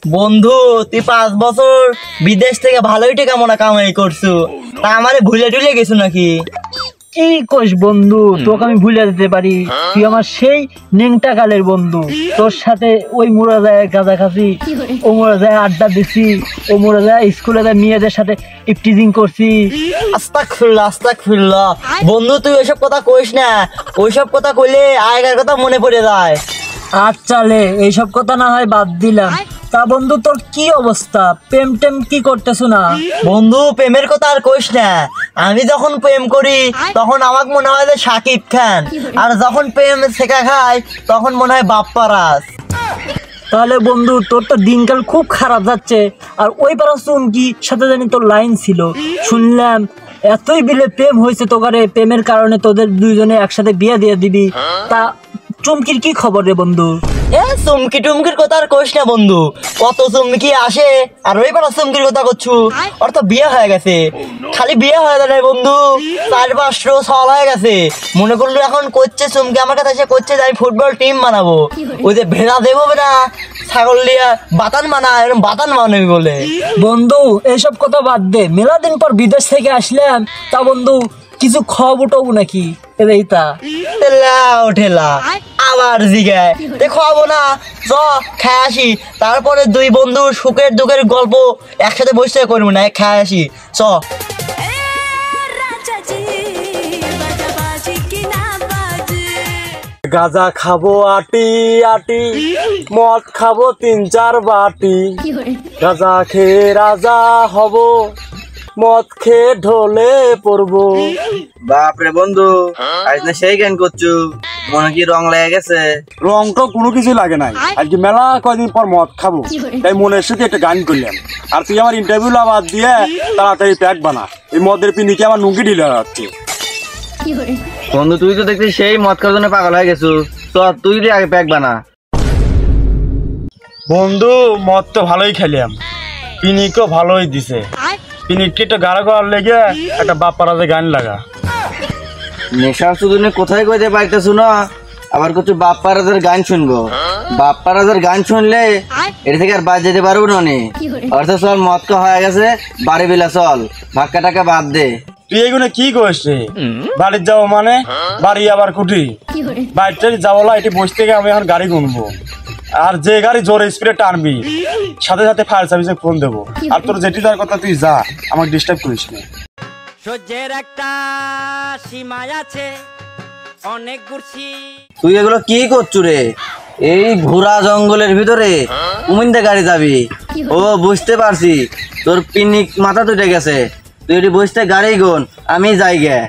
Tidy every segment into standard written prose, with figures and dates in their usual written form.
বন্ধু তুই 5 বছর বিদেশ থেকে ভালোই টাকা মনে কামাই করছু, তা আমারে ভুলে টুলে গেছো নাকি? কি কইস বন্ধু, তোকে আমি ভুলে যেতে পারি? তুই আমার সেই নেংটা কালের বন্ধু। তোর সাথে ওই মোড়া যায় গাঁজা খাসি, ও মোড়া যায় আড্ডা দিছি, ও মোড়া যায় স্কুলে যায় মেয়েদের সাথে ইফটিজিং করছি। আস্তাগফিরুল্লাহ আস্তাগফিরুল্লাহ। বন্ধু তুই ওইসব কথা কইস না, ওইসব কথা কইলে আগের কথা মনে পড়ে যায়। আচ্ছা লে, এইসব কথা না হয় বাদ দিলাম। তা বন্ধু তোর কি অবস্থা? প্রেম টেম কি করতেছো না? বন্ধু প্রেমের কথা আর কইস না। আমি যখন প্রেম করি তখন আমাকে মনে হয় যে শাকিব খান, আর যখন প্রেম শেখা খাই তখন মনে হয় বাপ্পারাজ। তাহলে বন্ধু তোর তো দিনকাল খুব খারাপ যাচ্ছে। আর ওই পাড়া চুমকি সাথে জানি তোর লাইন ছিল, শুনলাম এতই বিলে প্রেম হয়েছে তোকারে, প্রেমের কারণে তোদের দুইজনে একসাথে বিয়ে দিয়ে দিবি। তা চুমকির কি খবর রে বন্ধু? চুমকি টুমকির কথা আর কইস না বন্ধু, কত চুমকি আসে আর ওই পাড়া চুমকির কথা করছু। ওর তো বিয়ে হয়ে গেছে, খালি বিয়ে হয়ে যায় বন্ধু, 4-5 সাল হয়ে গেছে। মনে করলো এখন করছে চুমকি আমার কাছে এসে করছে যে আমি ফুটবল টিম বানাবো। ওই যে ভেড়া দেবো না ছাগল দিয়া বাতান বানা, এরকম বাতান বানাবি বলে। বন্ধু এইসব কথা বাদ দে, মেলা দিন পর বিদেশ থেকে আসলাম। তা বন্ধু কিছু খবর টবু নাকি? এইটা ঠেলা আবার জিগায় খাবো না, চ খাই আসি, তারপরে দুই বন্ধু সুখের দুঃখের গল্প একসাথে বসে করবো না, খাই আসি চ। গাঁজা খাবো আটি আটি, মদ খাবো 3-4 বাটি, গাঁজা খেয়ে রাজা হব, মদ খেয়ে ঢলে পড়বো। বাপরে বন্ধু, আজ না সেই গান করছু, মনে কি রং লেগে গেছে? রং তো কোনো কিছু লাগে নাই, আজকে মেলা কয়দিন পর মদ খাবো তাই মনের সাথে একটা গান করলাম। আর তুই আমার ইন্টারভিউ বাদ দিয়ে তাড়াতাড়ি প্যাক বানা, এই মদের পিনিকে আমার নুঙ্গি ঢিলে যাচ্ছে। বন্ধু তুই তো দেখছিস সেই মদ খাওয়ার জন্য পাগল হয়ে গেছু, তো তুই আগে প্যাক বানা। বন্ধু মদ তো ভালোই খেলাম, পিনিকও ভালোই দিছে, পিনিককে একটু গাড়া করার লেগে একটা বাপ্পারাজে গান লাগা। নেশার সুদনে কোথায় কোথায় পাইতেছু না, আবার কিছু বাপ্পারাজের গান শুনবো। বাপ্পারাজের গান শুনলে এর থেকে আর বাদ যেতে পারবো না। অর্থাৎ চল মদ কা হয়ে গেছে, বাড়ি বিলা চল, ধাক্কা টাকা বাদ দে। তুই এগুলো কি করছিস? বাড়ির যাবো মানে বাড়ি আবার কুটি, বাড়িতে যাবো না, এটি বসে থেকে আমি এখন গাড়ি গুনবো। আর যে গাড়ি জোরে স্পিডে টানবি সাথে সাথে ফায়ার সার্ভিসে ফোন দেবো। আর তোর যেটি যাওয়ার কথা তুই যা, আমাকে ডিস্টার্ব করিস না। সহ্যের একটা সীমায় আছে, অনেক ঘুরছি। তুই এগুলো কি করছু রে? এই ঘোড়া জঙ্গলের ভিতরে কুমিন্দে গাড়ি যাবি? ও বুঝতে পারছি, তোর পিনিক মাথা তুটে গেছে, তুই এটি বসতে গাড়ি গুন, আমি যাই গে।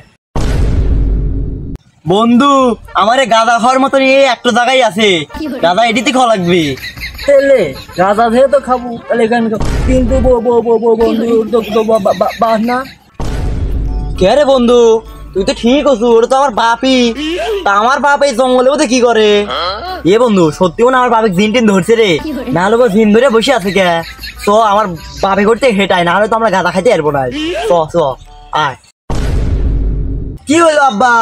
বন্ধু আমার গাঁদা খাওয়ার মতন এই একটা জায়গায় আছে, গাঁদা এটিতে খাওয়া লাগবে। তেলে গাঁজা দিয়ে তো খাবো, তাহলে এখানে কিন্তু বন্ধু বাহ না। কে রে বন্ধু, তুই তো ঠিক আছু, ওটা তো আমার বাপই। তা আমার বাপ এই জঙ্গলে ওদের কি করে? এ বন্ধু সত্যি মনে আমার বাপে জিন টিন ধরছে রে, না হলে জিন ধরে বসে আছে কে? তো আমার বাপে করতে হেঁটায়, না হলে তো আমরা গাঁদা খাইতে পারবো না। চ চ আয়। কি হলো আব্বা,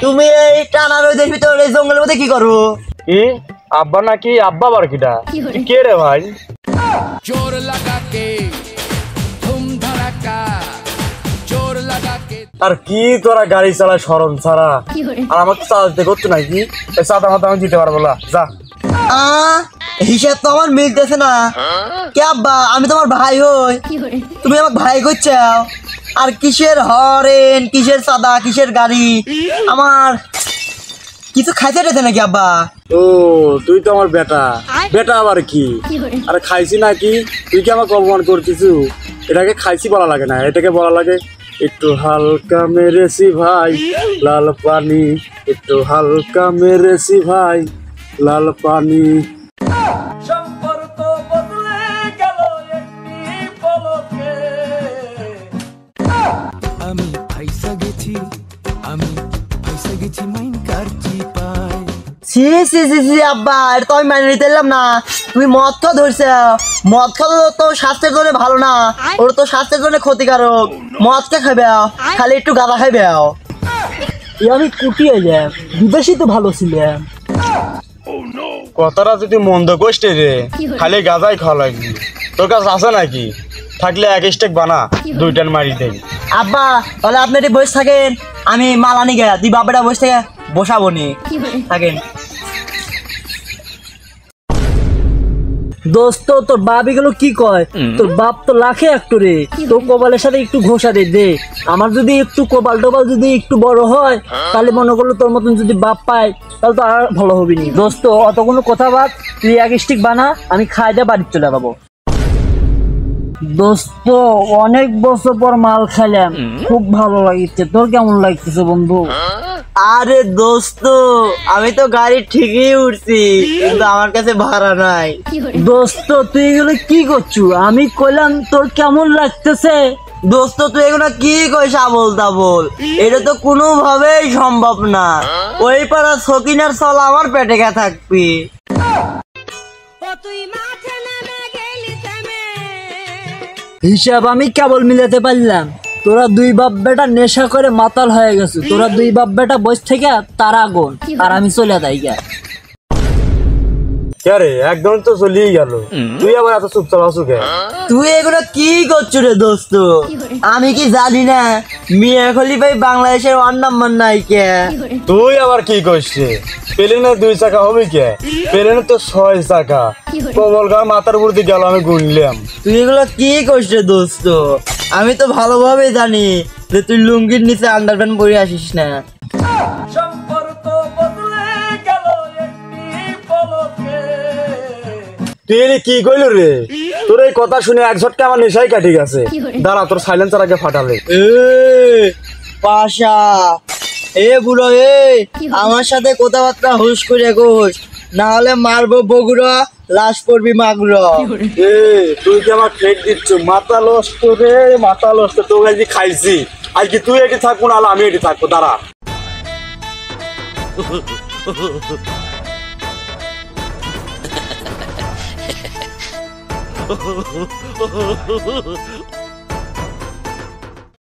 তুমি এই টানা রোদের ভিতরে এই জঙ্গলের মধ্যে কি করো? এ আব্বা নাকি? আব্বা বার কিটা কে রে ভাই? जोर लगा के धूम धड़ाका, जोर लगा के। আর কি তোরা গাড়ি চালায় শরম ছাড়া, আর আমাকে চালাতে করছো নাকি? চাঁদা মাথা আমি দিতে পারবো না, যা। হিসাব তো আমার মিলতেছে না। কে আব্বা, আমি তোমার ভাই হই, তুমি আমার ভাই করছো? আর কিসের হরেন, কিসের সাদা, কিসের গাড়ি? আমার কিছু খাইতে রেখে নাকি আব্বা? ও তুই তো আমার বেটা, বেটা আবার কি? আরে খাইছি নাকি? তুই কি আমাকে অপমান করতেছু? এটাকে খাইছি বলা লাগে না, এটাকে বলা লাগে একটু হালকা মেরেছি ভাই লাল পানি, একটু হালকা মেরেছি ভাই লাল পানি। সম্পর্ক বদলে গেল একটি পলকে। আমি ফাইসা গেছি, আমি ফাইসা গেছি মাইন কারচি পায়। সি সি সি সি আব্বা, এটা তো আমি মেনে নিতে পারলাম না। তুমি মদ খাওয়া ধরছ, মদ খাওয়া তো স্বাস্থ্যের জন্য ভালো না, ওর তো স্বাস্থ্যের জন্য ক্ষতিকারক। মদকে খাবে, খালি একটু গাঁদা খাইবে। আমি কুটিয়ে যাই, বিদেশি তো ভালো ছিলাম। কথাটা যদি মন্দ কষ্টে রে খালি গাঁজাই খাওয়া লাগবি, তোর কাছে আছে নাকি? থাকলে এক স্টেক বানা, 2টান মারি দেই। আব্বা তাহলে আপনি এটি বসে থাকেন, আমি মাল আনি গে, তুই বাবাটা বসে থেকে বসাবো নি থাকেন। দোস্ত তোর বাপ এগুলো কি কয়? তোর বাপ তো লাখে একটু রে, তোর কপালের সাথে একটু ঘষা দে। আমার যদি একটু কপাল টোপাল যদি একটু বড় হয়, তাহলে মনে করলো তোর মতন যদি বাপ পায় তাহলে তো আর ভালো হবি নি। দোস্ত অত কোনো কথা বাদ, তুই এক স্টিক বানা, আমি খাই দিয়ে বাড়ি চলে যাবো। দোস্ত অনেক বছর পর মাল খাইলাম, খুব ভালো লাগছে। তোর কেমন লাগতেছে বন্ধু? আরে দোস্ত আমি তো গাড়ি ঠিকই উঠছি, কিন্তু আমার কাছে ভাড়া নাই। দোস্ত তুই এগুলো কি করছু? আমি কইলাম তোর কেমন লাগতেছে। দোস্ত তুই এগুলো কি কইস আবল তাবল, এটা তো কোনোভাবেই সম্ভব না। ওই পাড়া সকিনার চল আমার পেটে কে থাকবি। হিসাব আমি কেবল মিলাতে পারলাম। তোরা দুই বাপ বেটা নেশা করে মাতাল হয়ে গেছে, তোরা দুই বাপ বেটা বসে থেকে তারা আগুন, আর আমি চলে যাই গা। কে রে, একদম তো চলিয়ে গেল, তুই আবার এত চুপচাপ আছো কে? তুই এগুলো কি করছো রে দোস্ত? আমি কি জানি না মিয়া খলিফাই বাংলাদেশের 1 নাম্বার নায়িকা? তুই আবার কি করছিস? প্লেনে 2 চাকা হবে কে? প্লেনে তো 6 চাকা। কমলগাঁও মাথার উপর দিয়ে গেল, আমি গুনলাম। তুই এগুলো কি করছিস রে দোস্ত? আমি তো ভালোভাবে জানি যে তুই লুঙ্গির নিচে আন্ডারপ্যান্ট পরে আসিস না। তুই এলি কি কইল রে? তোর এই কথা শুনে এক ঝটকে আমার নেশাই কাটি গেছে। দাঁড়া, তোর সাইলেন্সার আগে ফাটালে। এ পাশা, এ বুড়ো, আমার সাথে কথাবার্তা হুশ করে গোস, না হলে মারবো বগুড়া, লাশ করবি মাগুরা। এ তুই কি আমার ফেক দিচ্ছ? মাথা লস্ত রে, মাথা লস্ত। তোকে আজকে খাইছি, আজকে তুই এটি থাকবো, না আমি এটি থাকবো। দাঁড়া।